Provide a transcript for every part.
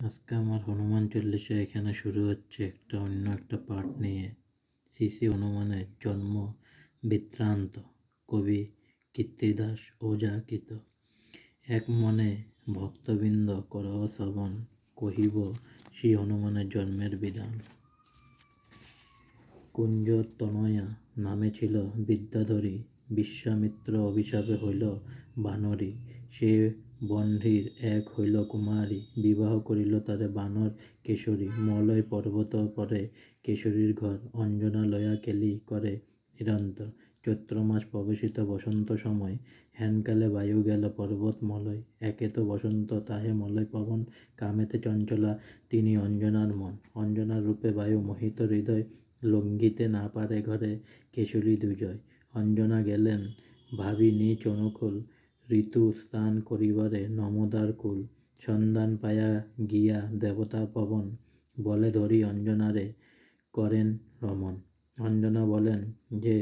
আজকে আমার হনুমান চল্লিশা এখানে শুরু হচ্ছে অন্য একটা পাঠ নিয়ে। শ্রী শ্রী হনুমানের জন্ম বৃত্তান্ত। কবি কীর্তিদাস ওঝাকৃত। এক মনে ভক্তবৃন্দ করহ শ্রবণ, কহিব শ্রী হনুমানের জন্মের বিধান। কুঞ্জতনয়া নামে ছিল বিদ্যাধরী, বিশ্বামিত্র অভিশাপে হইল বানরী। সে বহ্নির এক হইল কুমারী, বিবাহ করিল তারে বানর কেশরী। মলয় পর্বত পরে কেশরীর ঘর, অঞ্জনা লয়া কেলি করে নিরন্তর। চৈত্র মাস প্রবেশিত বসন্ত সময়, হেনকালে বায়ু গেল পর্বত মলয়। একে তো বসন্ত তাহে মলয় পবন, কামেতে চঞ্চলা তিনি অঞ্জনার মন। অঞ্জনার রূপে বায়ু মোহিত হৃদয়, লঙ্ঘিতে না পারে ঘরে কেশরী দুজয়। অঞ্জনা গেলেন ভাবি নিজ অনুকূল, ঋতু স্নান করিবারে নমদার কুল। সন্ধান পায়া গিয়া দেবতা পবন, বলে ধরি অঞ্জনারে করেন রমন। অঞ্জনা বলেন যে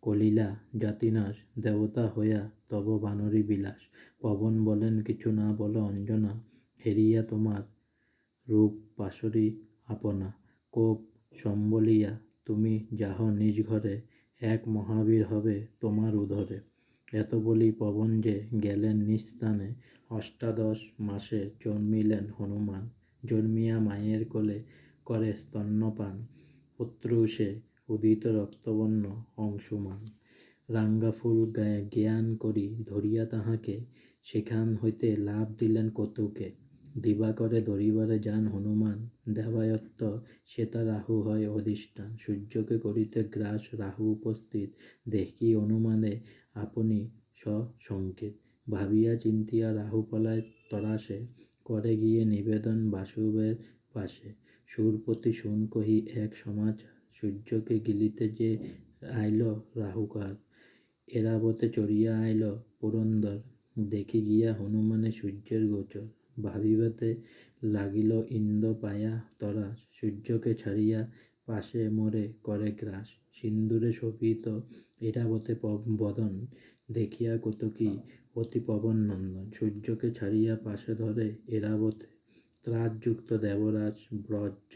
কলিলা জাতিনাশ, দেবতা হইয়া তব বানরী বিলাস। পবন বলেন কিছু না বল অঞ্জনা, হেরিয়া তোমার রূপ পাশরি আপনা। কোপ সম্বলিয়া তুমি যাহ নিজ ঘরে, এক মহাবীর হবে তোমার উদরে। এত বলি পবন যে গেলেন নিজ স্থানে, অষ্টাদশ মাসে জন্মিলেন হনুমান। জন্মিয়া মায়ের কোলে করে স্তন্যপান, পুত্রূষে উদিত রক্তবর্ণ অংশুমান। রাঙ্গা ফুল জ্ঞান করি ধরিয়া তাহাকে, সেখান হইতে লাভ দিলেন কতুকে। দিবাকরে ধরিবারে যান হনুমান, দেবায়ত্ত শ্বেতা রাহু হয় অধিষ্ঠান। সূর্যকে করিতে গ্রাস রাহু উপস্থিত, দেখি হনুমানে আপনি সসংকেত। ভাবিয়া চিন্তিয়া রাহু পলায় তরাসে, করে গিয়ে নিবেদন বাসুদেবের পাশে। সুরপতি শুন কহি এক সমাচার, সূর্যকে গিলিতে যে আইল রাহুকার। এরাবতে চড়িয়া আইল পুরন্দর, দেখি গিয়া হনুমানে সূর্যের গোচর। ভাবিবাতে লাগিল ইন্দ্র পায়া তরাস, সূর্যকে ছাড়িয়া পাশে মোরে করে গ্রাস। সিন্দুরে শোভিত এরাবতে বদন, দেখিয়া কতকী অতি পবন নন্দন। সূর্যকে ছাড়িয়া পাশে ধরে এরাবতে, ত্রাসযুক্ত দেবরাজ ব্রজ